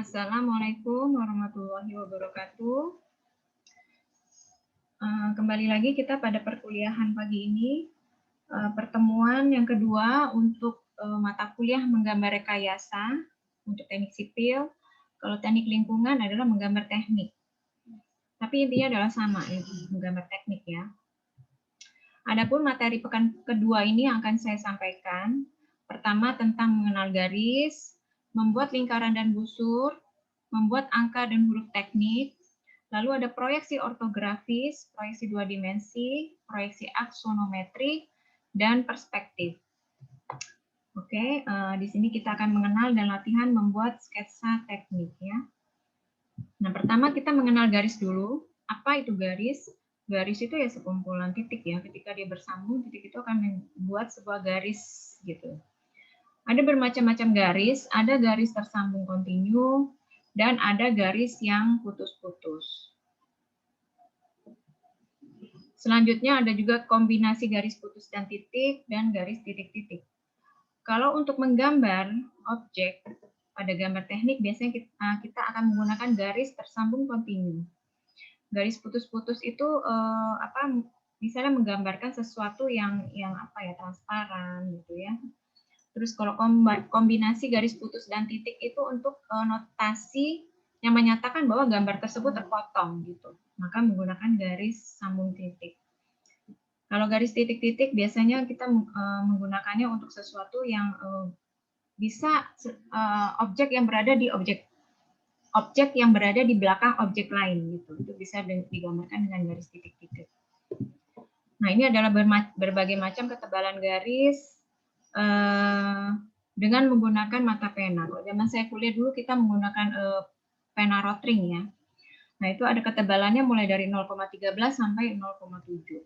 Assalamualaikum warahmatullahi wabarakatuh. Kembali lagi kita pada perkuliahan pagi ini, pertemuan yang kedua untuk mata kuliah menggambar rekayasa untuk teknik sipil. Kalau teknik lingkungan adalah menggambar teknik. Tapi intinya adalah sama, menggambar teknik ya. Adapun materi pekan kedua ini yang akan saya sampaikan. Pertama tentang mengenal garis, membuat lingkaran dan busur, membuat angka dan huruf teknik, lalu ada proyeksi ortografis, proyeksi dua dimensi, proyeksi aksonometrik, dan perspektif. Oke, di sini kita akan mengenal dan latihan membuat sketsa teknik ya. Nah, pertama kita mengenal garis dulu. Apa itu garis? Garis itu ya sekumpulan titik ya. Ketika dia bersambung, titik itu akan membuat sebuah garis gitu. Ada bermacam-macam garis, ada garis tersambung kontinu, dan ada garis yang putus-putus. Selanjutnya ada juga kombinasi garis putus dan titik, dan garis titik-titik. Kalau untuk menggambar objek pada gambar teknik, biasanya kita akan menggunakan garis tersambung kontinu. Garis putus-putus itu misalnya menggambarkan sesuatu yang transparan gitu ya. Terus kalau kombinasi garis putus dan titik itu untuk notasi yang menyatakan bahwa gambar tersebut terpotong gitu. Maka menggunakan garis sambung titik. Kalau garis titik-titik biasanya kita menggunakannya untuk sesuatu yang bisa objek yang berada di objek yang berada di belakang objek lain gitu. Itu bisa digambarkan dengan garis titik-titik. Nah, ini adalah berbagai macam ketebalan garis dengan menggunakan mata pena. Kalau zaman saya kuliah dulu kita menggunakan pena rotring ya. Nah, itu ada ketebalannya mulai dari 0,13 sampai 0,7.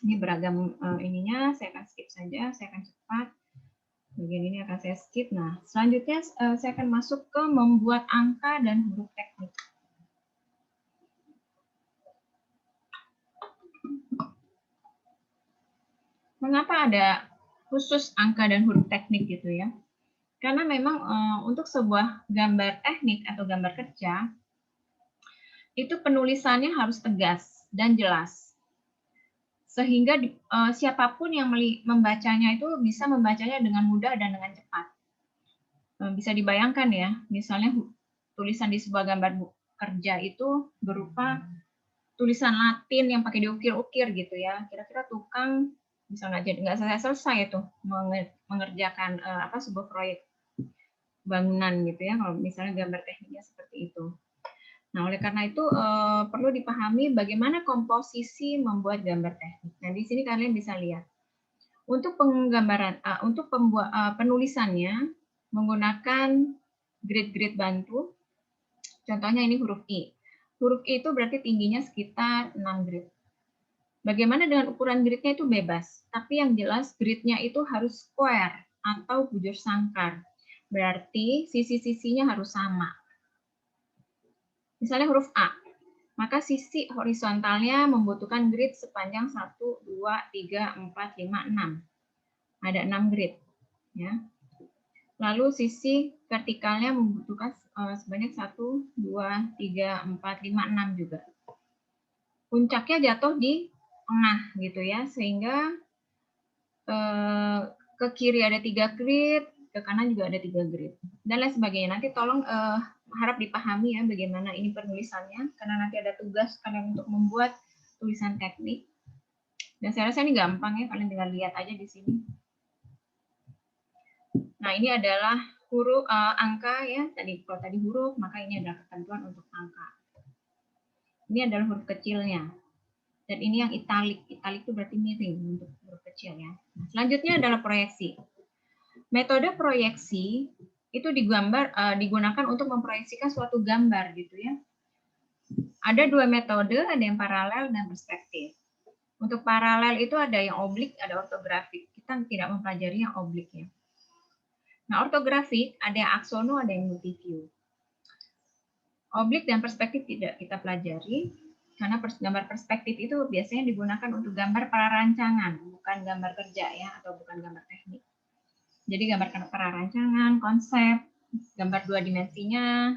Ini beragam ininya, saya akan skip saja, saya akan cepat. Bagian ini akan saya skip. Nah, selanjutnya saya akan masuk ke membuat angka dan huruf teknik. Mengapa ada khusus angka dan huruf teknik gitu ya? Karena memang untuk sebuah gambar teknik atau gambar kerja, itu penulisannya harus tegas dan jelas. Sehingga siapapun yang membacanya itu bisa membacanya dengan mudah dan dengan cepat. Bisa dibayangkan ya, misalnya tulisan di sebuah gambar kerja itu berupa tulisan Latin yang pakai diukir-ukir gitu ya. Kira-kira tukang bisa nggak selesai itu mengerjakan sebuah proyek bangunan gitu ya, kalau misalnya gambar tekniknya seperti itu. Nah, oleh karena itu perlu dipahami bagaimana komposisi membuat gambar teknik. Nah, di sini kalian bisa lihat. Untuk penggambaran, untuk penulisannya menggunakan grid-grid bantu. Contohnya ini huruf I. Huruf I itu berarti tingginya sekitar 6 grid. Bagaimana dengan ukuran gridnya itu bebas, tapi yang jelas gridnya itu harus square atau bujur sangkar. Berarti sisi-sisinya harus sama. Misalnya huruf A, maka sisi horizontalnya membutuhkan grid sepanjang 1, 2, 3, 4, 5, 6. Ada 6 grid. Ya. Lalu sisi vertikalnya membutuhkan sebanyak 1, 2, 3, 4, 5, 6 juga. Puncaknya jatuh di tengah gitu ya, sehingga ke kiri ada 3 grid, ke kanan juga ada 3 grid, dan lain sebagainya. Nanti tolong harap dipahami ya bagaimana ini penulisannya, karena nanti ada tugas kalian untuk membuat tulisan teknik. Dan saya rasa ini gampang ya, kalian tinggal lihat aja di sini. Nah, ini adalah huruf angka ya. Kalau tadi huruf, maka ini adalah ketentuan untuk angka. Ini adalah huruf kecilnya. Dan ini yang italik. Italik itu berarti miring untuk huruf kecil ya. Nah, selanjutnya adalah proyeksi. Metode proyeksi itu digunakan untuk memproyeksikan suatu gambar gitu ya. Ada 2 metode, ada yang paralel dan perspektif. Untuk paralel itu ada yang oblik, ada ortografik. Kita tidak mempelajari yang oblik ya. Nah, ortografik ada yang aksono, ada yang multiview. Oblik dan perspektif tidak kita pelajari, karena gambar perspektif itu biasanya digunakan untuk gambar prarancangan, bukan gambar kerja ya, atau bukan gambar teknik. Jadi gambar prarancangan, konsep, gambar 2 dimensinya,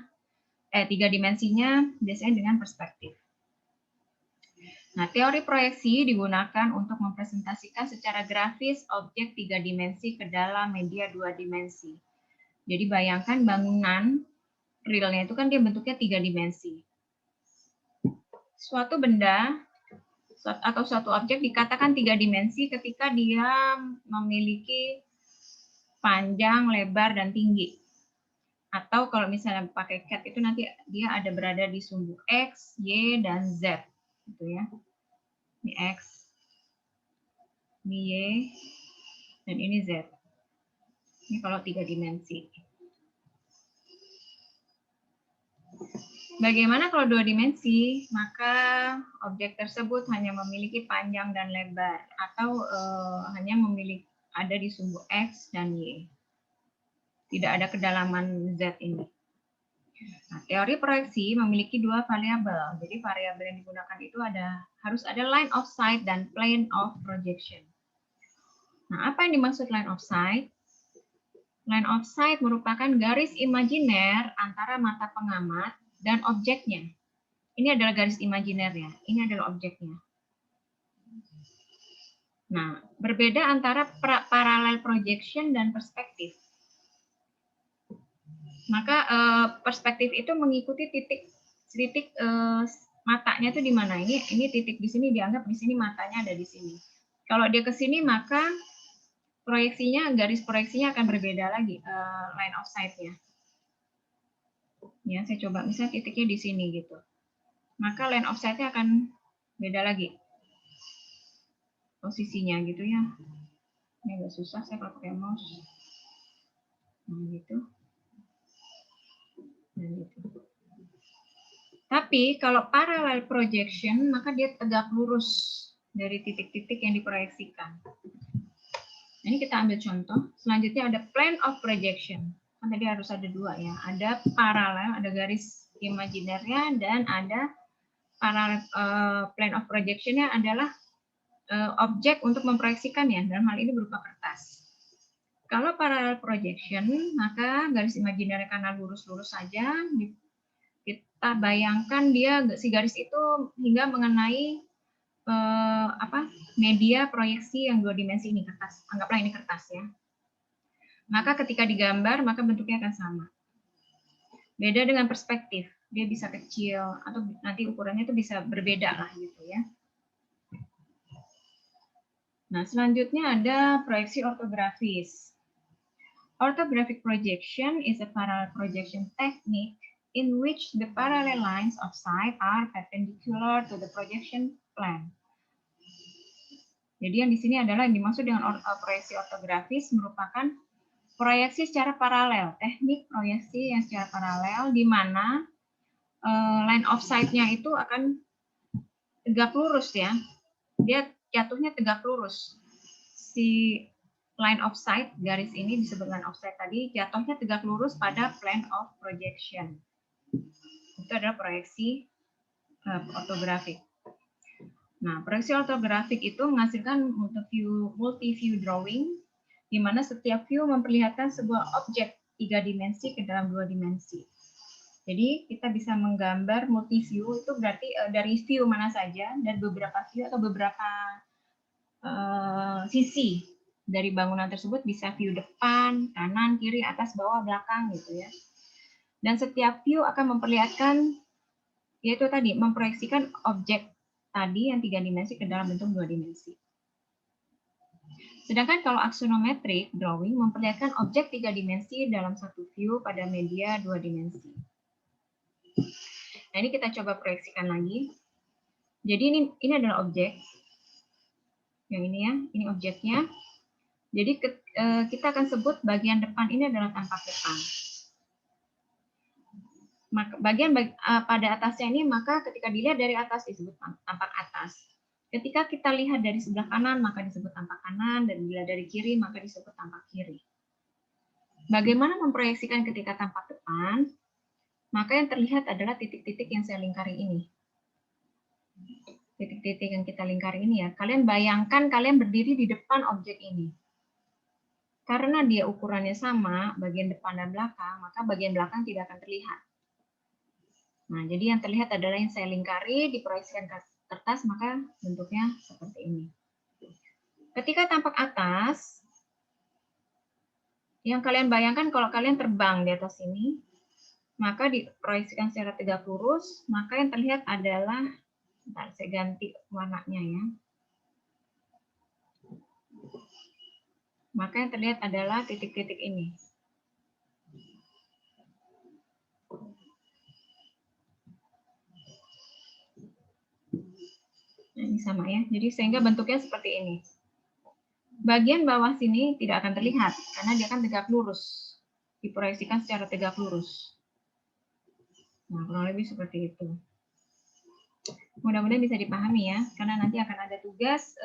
3 dimensinya biasanya dengan perspektif. Nah, teori proyeksi digunakan untuk mempresentasikan secara grafis objek 3 dimensi ke dalam media 2 dimensi. Jadi bayangkan bangunan realnya itu kan dia bentuknya 3 dimensi. Suatu benda atau suatu objek dikatakan 3 dimensi ketika dia memiliki panjang, lebar, dan tinggi. Atau kalau misalnya pakai CAD itu nanti dia ada berada di sumbu X, Y, dan Z. Gitu ya. Ini X, ini Y, dan ini Z. Ini kalau 3 dimensi. Bagaimana kalau 2 dimensi? Maka objek tersebut hanya memiliki panjang dan lebar, atau hanya memiliki ada di sumbu X dan Y. Tidak ada kedalaman Z ini. Nah, teori proyeksi memiliki 2 variabel. Jadi variabel yang digunakan itu harus ada line of sight dan plane of projection. Nah, apa yang dimaksud line of sight? Line of sight merupakan garis imajiner antara mata pengamat dan objeknya. Ini adalah garis imajinernya, ini adalah objeknya. Nah, berbeda antara parallel projection dan perspektif. Maka perspektif itu mengikuti titik matanya itu di mana. Ini titik di sini dianggap di sini matanya ada di sini. Kalau dia ke sini maka proyeksinya, garis proyeksinya akan berbeda lagi line of sight-nya. Ya, saya coba misalnya titiknya di sini gitu. Maka line of sight-nya akan beda lagi posisinya gitu ya. Ini agak susah saya kalau pakai mouse. Nah, gitu. Nah, gitu. Tapi kalau parallel projection maka dia tegak lurus dari titik-titik yang diproyeksikan. Ini kita ambil contoh. Selanjutnya ada plane of projection. Kan tadi harus ada 2 ya. Ada paralel, ada garis imajinernya, dan ada paralel plane of projection-nya adalah objek untuk memproyeksikannya. Dalam hal ini berupa kertas. Kalau parallel projection, maka garis imajinernya karena lurus-lurus saja. Kita bayangkan si garis itu hingga mengenai media proyeksi yang 2 dimensi ini, kertas. Anggaplah ini kertas ya. Maka ketika digambar maka bentuknya akan sama. Beda dengan perspektif, dia bisa kecil atau nanti ukurannya itu bisa berbeda lah gitu ya. Nah, selanjutnya ada proyeksi ortografis. Orthographic projection is a parallel projection technique in which the parallel lines of sight are perpendicular to the projection plane. Jadi yang di sini adalah yang dimaksud dengan proyeksi ortografis merupakan proyeksi secara paralel, teknik proyeksi yang secara paralel di mana line of sight-nya itu akan tegak lurus ya. Dia jatuhnya tegak lurus. Si line of sight, garis ini disebut line of sight tadi, jatuhnya tegak lurus pada plane of projection. Itu adalah proyeksi ortografik. Nah, proyeksi ortografik itu menghasilkan multi-view drawing, di mana setiap view memperlihatkan sebuah objek 3 dimensi ke dalam 2 dimensi. Jadi kita bisa menggambar multi-view itu berarti dari view mana saja, dan beberapa view atau beberapa sisi dari bangunan tersebut, bisa view depan, kanan, kiri, atas, bawah, belakang gitu ya. Dan setiap view akan memperlihatkan, yaitu tadi, memproyeksikan objek tadi yang 3 dimensi ke dalam bentuk 2 dimensi. Sedangkan kalau axonometric drawing memperlihatkan objek 3 dimensi dalam satu view pada media 2 dimensi. Nah, ini kita coba proyeksikan lagi. Jadi ini adalah objek. Yang ini ya, ini objeknya. Jadi kita akan sebut bagian depan ini adalah tampak depan. Maka pada atasnya ini, maka ketika dilihat dari atas disebut tampak atas. Ketika kita lihat dari sebelah kanan maka disebut tampak kanan, dan bila dari kiri maka disebut tampak kiri. Bagaimana memproyeksikan ketika tampak depan? Maka yang terlihat adalah titik-titik yang saya lingkari ini. Titik-titik yang kita lingkari ini ya. Kalian bayangkan kalian berdiri di depan objek ini. karena dia ukurannya sama, bagian depan dan belakang, maka bagian belakang tidak akan terlihat. Nah, jadi yang terlihat adalah yang saya lingkari, diproyeksikan ke kertas, maka bentuknya seperti ini. Ketika tampak atas, yang kalian bayangkan kalau kalian terbang di atas ini, maka diproyeksikan secara tegak lurus, maka yang terlihat adalah, bentar, saya ganti warnanya ya. Maka yang terlihat adalah titik-titik ini. Nah, ini sama ya. Jadi sehingga bentuknya seperti ini. Bagian bawah sini tidak akan terlihat karena dia kan tegak lurus. Diproyeksikan secara tegak lurus. Nah, kurang lebih seperti itu. Mudah-mudahan bisa dipahami ya, karena nanti akan ada tugas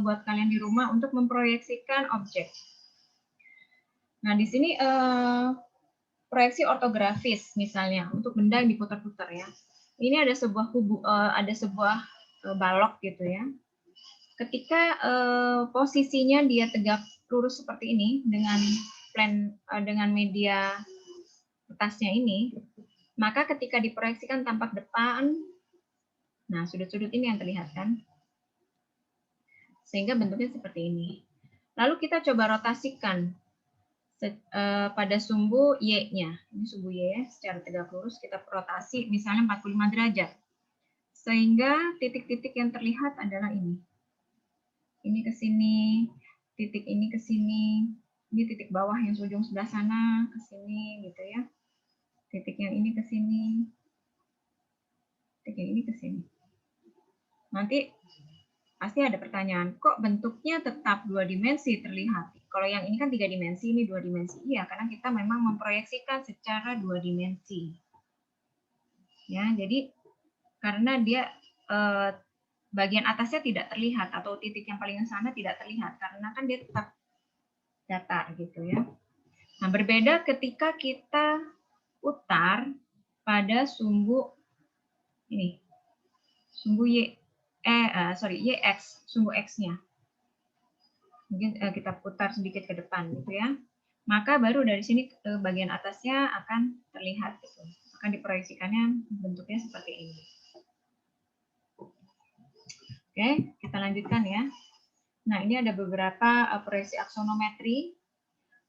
buat kalian di rumah untuk memproyeksikan objek. Nah, di sini proyeksi ortografis misalnya untuk benda yang diputar-putar ya. Ini ada sebuah balok gitu ya. Ketika posisinya dia tegak lurus seperti ini dengan media kertasnya ini, maka ketika diproyeksikan tampak depan, nah sudut-sudut ini yang terlihat kan, sehingga bentuknya seperti ini. Lalu kita coba rotasikan pada sumbu Y-nya. Ini sumbu Y ya, secara tegak lurus kita rotasi misalnya 45 derajat. Sehingga titik-titik yang terlihat adalah ini. Ini ke sini, titik ini ke sini, ini titik bawah yang ujung sebelah sana, ke sini gitu ya. Titik yang ini ke sini, titik yang ini ke sini. Nanti pasti ada pertanyaan, kok bentuknya tetap 2 dimensi terlihat? Kalau yang ini kan 3 dimensi, ini 2 dimensi. Iya, karena kita memang memproyeksikan secara 2 dimensi. Ya, jadi karena dia bagian atasnya tidak terlihat atau titik yang paling ke sana tidak terlihat karena kan dia tetap datar gitu ya. Nah, berbeda ketika kita putar pada sumbu ini. Sumbu YX, sumbu X-nya. Mungkin kita putar sedikit ke depan gitu ya. Maka baru dari sini bagian atasnya akan terlihat gitu. Akan diproyeksikannya bentuknya seperti ini. Oke, kita lanjutkan ya. Nah, ini ada beberapa proyeksi aksonometri.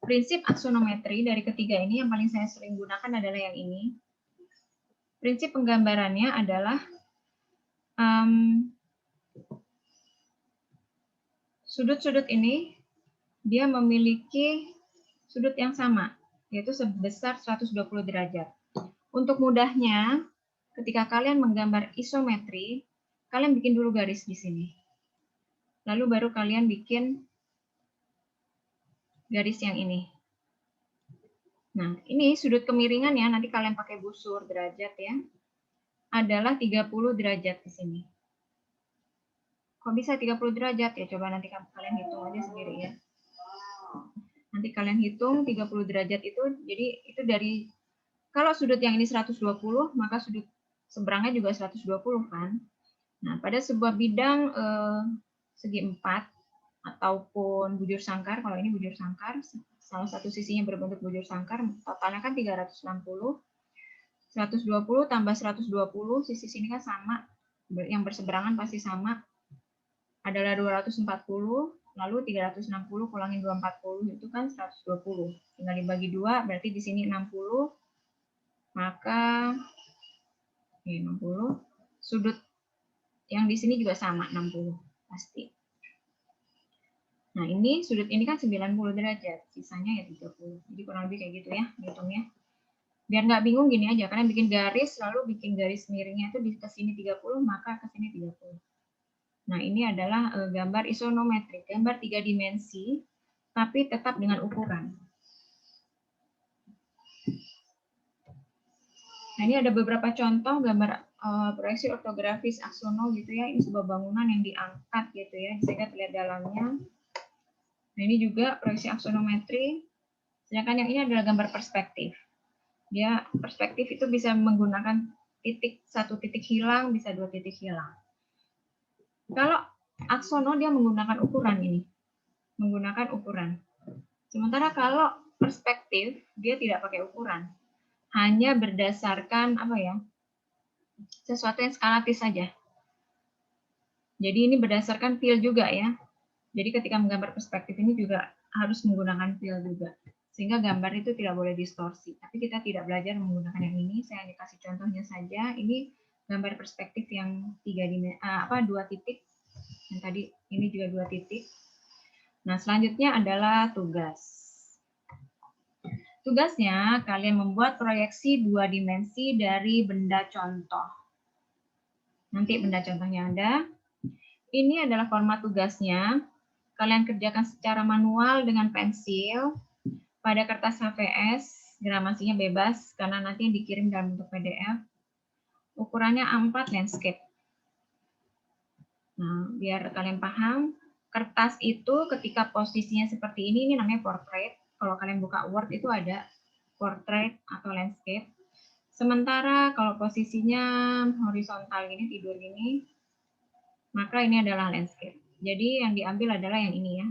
Prinsip aksonometri dari ketiga ini yang paling saya sering gunakan adalah yang ini. Prinsip penggambarannya adalah sudut-sudut ini dia memiliki sudut yang sama, yaitu sebesar 120 derajat. Untuk mudahnya, ketika kalian menggambar isometri, kalian bikin dulu garis di sini. Lalu baru kalian bikin garis yang ini. Nah, ini sudut kemiringan ya, nanti kalian pakai busur derajat ya, adalah 30 derajat di sini. Kok bisa 30 derajat ya? Coba nanti kalian hitung aja sendiri ya. Nanti kalian hitung 30 derajat itu, jadi itu dari, kalau sudut yang ini 120, maka sudut seberangnya juga 120 kan. Nah, pada sebuah bidang segi 4, ataupun bujur sangkar, kalau ini bujur sangkar, salah satu sisinya berbentuk bujur sangkar, totalnya kan 360, 120 tambah 120, sisi sini kan sama, yang berseberangan pasti sama, adalah 240, lalu 360 kurangin 240 itu kan 120. Tinggal dibagi 2, berarti di sini 60, maka 60. Sudut yang di sini juga sama, 60 pasti. Nah, ini sudut ini kan 90 derajat, sisanya ya 30. Jadi kurang lebih kayak gitu ya, hitungnya. Biar nggak bingung gini aja, kalian bikin garis, lalu bikin garis miringnya itu ke sini 30, maka ke sini 30. Nah, ini adalah gambar isonometrik, gambar 3 dimensi, tapi tetap dengan ukuran. Nah, ini ada beberapa contoh gambar proyeksi ortografis aksono gitu ya. Ini sebuah bangunan yang diangkat gitu ya, sehingga terlihat dalamnya. Nah, ini juga proyeksi aksonometri. Sedangkan yang ini adalah gambar perspektif. Dia perspektif itu bisa menggunakan satu titik hilang, bisa 2 titik hilang. Kalau aksono dia menggunakan ukuran ini. Menggunakan ukuran. Sementara kalau perspektif, dia tidak pakai ukuran. Hanya berdasarkan apa ya, sesuatu yang skalatis saja. Jadi ini berdasarkan feel juga ya. Jadi ketika menggambar perspektif ini juga harus menggunakan feel juga. Sehingga gambar itu tidak boleh distorsi. Tapi kita tidak belajar menggunakan yang ini. Saya hanya kasih contohnya saja. Ini gambar perspektif yang dua titik. Yang tadi ini juga 2 titik. Nah, selanjutnya adalah tugas. Tugasnya, kalian membuat proyeksi 2 dimensi dari benda contoh. Nanti benda contohnya ada. Ini adalah format tugasnya. Kalian kerjakan secara manual dengan pensil. Pada kertas HVS, gramasinya bebas, karena nanti dikirim dalam bentuk PDF. Ukurannya A4 landscape. Nah, biar kalian paham, kertas itu ketika posisinya seperti ini namanya portrait. Kalau kalian buka Word itu ada portrait atau landscape. Sementara kalau posisinya horizontal gini, tidur gini, maka ini adalah landscape. Jadi yang diambil adalah yang ini ya.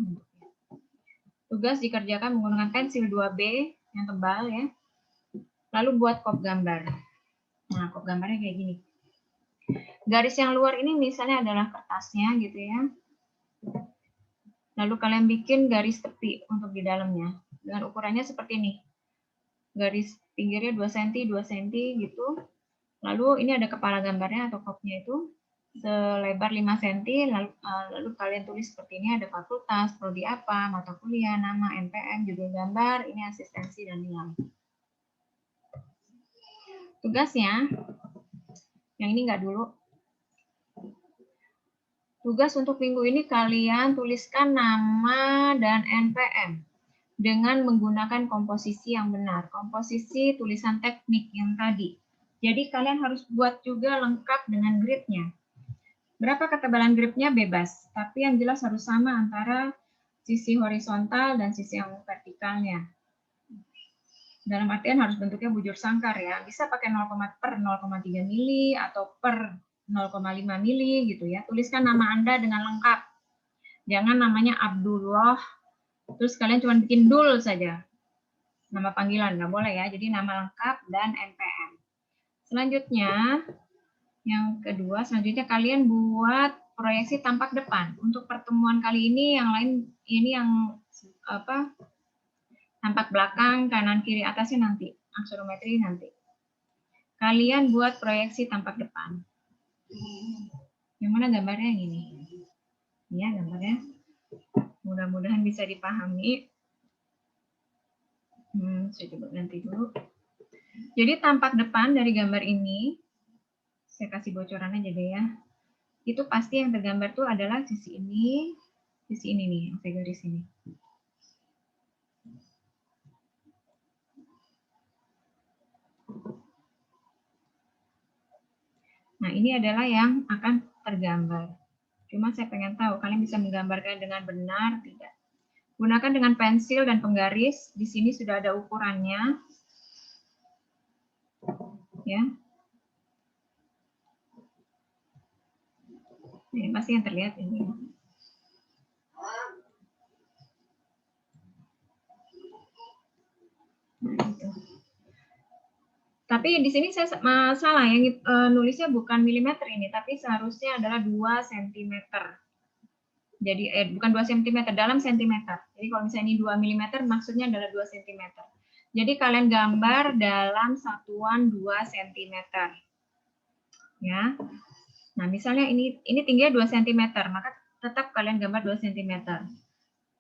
Tugas dikerjakan menggunakan pensil 2B yang tebal ya. Lalu buat kop gambar. Nah, kop gambarnya kayak gini. Garis yang luar ini misalnya adalah kertasnya gitu ya. Lalu kalian bikin garis tepi untuk di dalamnya. Dengan ukurannya seperti ini. Garis pinggirnya 2 cm, 2 cm gitu. Lalu ini ada kepala gambarnya atau kopnya itu selebar 5 cm. Lalu kalian tulis seperti ini, ada fakultas, prodi apa, mata kuliah, nama, NPM, judul gambar, ini asistensi dan nilai. Tugasnya, yang ini enggak dulu. Tugas untuk minggu ini kalian tuliskan nama dan NPM dengan menggunakan komposisi yang benar. Komposisi tulisan teknik yang tadi. Jadi kalian harus buat juga lengkap dengan gridnya. Berapa ketebalan gridnya bebas, tapi yang jelas harus sama antara sisi horizontal dan sisi yang vertikalnya. Dalam artian harus bentuknya bujur sangkar ya. Bisa pakai 0,3 mili atau per 0,5 mili gitu ya. Tuliskan nama Anda dengan lengkap. Jangan namanya Abdullah, terus kalian cuma bikin Dul saja. Nama panggilan, nggak boleh ya. Jadi nama lengkap dan NPM. Selanjutnya, yang kedua, selanjutnya kalian buat proyeksi tampak depan. Untuk pertemuan kali ini, yang lain ini yang apa? Tampak belakang, kanan, kiri, atasnya nanti. Akselometri nanti. Kalian buat proyeksi tampak depan. Yang mana gambarnya yang ini? Ya, gambarnya. Mudah-mudahan bisa dipahami. Saya coba ganti dulu. Jadi tampak depan dari gambar ini, saya kasih bocoran aja deh ya. Itu pasti yang tergambar tuh adalah sisi ini nih, yang saya garis ini. Nah, ini adalah yang akan tergambar. Cuma saya pengen tahu, kalian bisa menggambarkan dengan benar, tidak. Gunakan dengan pensil dan penggaris. Di sini sudah ada ukurannya. Ya. Ini pasti yang terlihat ini. Nah, itu. Tapi di sini saya salah, yang nulisnya bukan milimeter ini, tapi seharusnya adalah 2 cm. Jadi bukan 2 cm, dalam cm. Jadi kalau misalnya ini 2 mm, maksudnya adalah 2 cm. Jadi kalian gambar dalam satuan 2 cm. Ya. Nah, misalnya ini tingginya 2 cm, maka tetap kalian gambar 2 cm.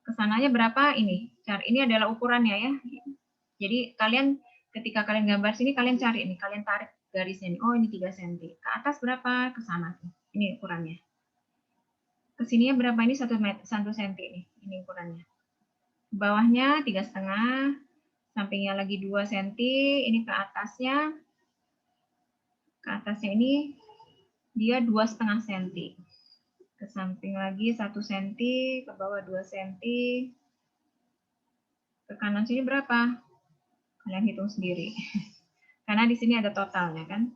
Kesananya berapa ini? Ini adalah ukurannya ya. Jadi kalian ketika kalian gambar sini, kalian cari ini, kalian tarik garisnya nih. Oh, ini 3 cm. Ke atas berapa? Ke sana. Ini ukurannya. Ke sininya berapa? Ini 1 cm nih. Ini ukurannya. Bawahnya 3,5, sampingnya lagi 2 cm, ini ke atasnya. Ke atasnya ini dia 2,5 cm. Ke samping lagi 1 cm, ke bawah 2 cm. Ke kanan sini berapa? Kalian hitung sendiri. Karena di sini ada totalnya kan.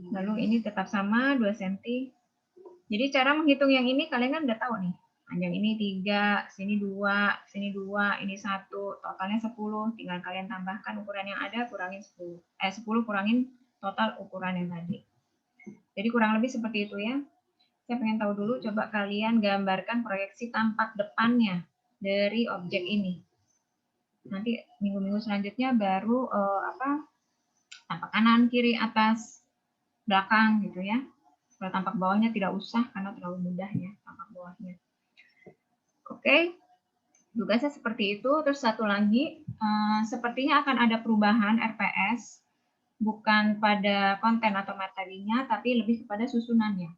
Lalu ini tetap sama 2 cm. Jadi cara menghitung yang ini kalian kan udah tahu nih. Panjang ini 3, sini 2, sini 2, ini 1, totalnya 10. Tinggal kalian tambahkan ukuran yang ada, kurangin 10. 10 kurangin total ukuran yang tadi. Jadi kurang lebih seperti itu ya. Saya pengen tahu dulu, coba kalian gambarkan proyeksi tampak depannya dari objek ini. Nanti minggu-minggu selanjutnya baru tampak kanan, kiri, atas, belakang gitu ya. Kalau tampak bawahnya tidak usah karena terlalu mudah ya tampak bawahnya. Oke, tugasnya seperti itu. Terus satu lagi, sepertinya akan ada perubahan RPS, bukan pada konten atau materinya, tapi lebih kepada susunannya.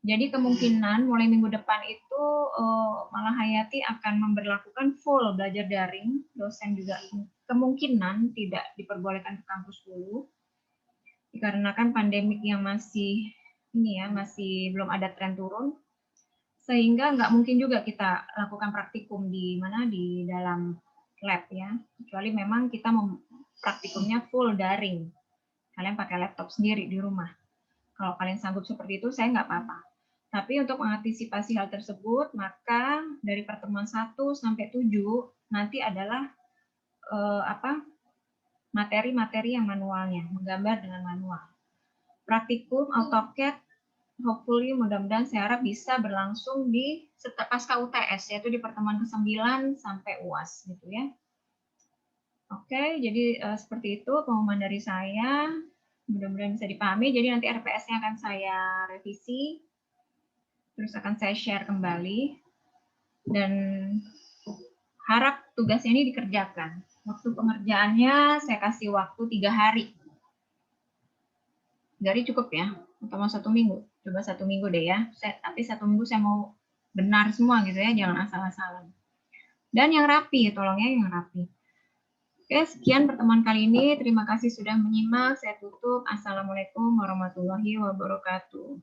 Jadi kemungkinan mulai minggu depan itu Malahayati akan memberlakukan full belajar daring. Dosen juga kemungkinan tidak diperbolehkan ke kampus dulu, dikarenakan pandemik yang masih belum ada tren turun. Sehingga nggak mungkin juga kita lakukan praktikum di dalam lab ya, kecuali memang kita praktikumnya full daring. Kalian pakai laptop sendiri di rumah. Kalau kalian sanggup seperti itu, saya nggak apa-apa. Tapi untuk mengantisipasi hal tersebut, maka dari pertemuan 1 sampai 7 nanti adalah materi-materi yang manualnya, menggambar dengan manual. Praktikum AutoCAD hopefully mudah-mudahan saya harap bisa berlangsung di pasca UTS, yaitu di pertemuan ke-9 sampai UAS gitu ya. Oke, jadi seperti itu pengumuman dari saya. Mudah-mudahan bisa dipahami. Jadi nanti RPS-nya akan saya revisi, terus akan saya share kembali, dan harap tugasnya ini dikerjakan. Waktu pengerjaannya saya kasih waktu 3 hari. 3 hari cukup ya? Atau mau 1 minggu? Coba 1 minggu deh ya. Tapi 1 minggu saya mau benar semua gitu ya, jangan asal-asalan. Dan yang rapi, tolong ya yang rapi. Oke, sekian pertemuan kali ini. Terima kasih sudah menyimak. Saya tutup. Assalamualaikum warahmatullahi wabarakatuh.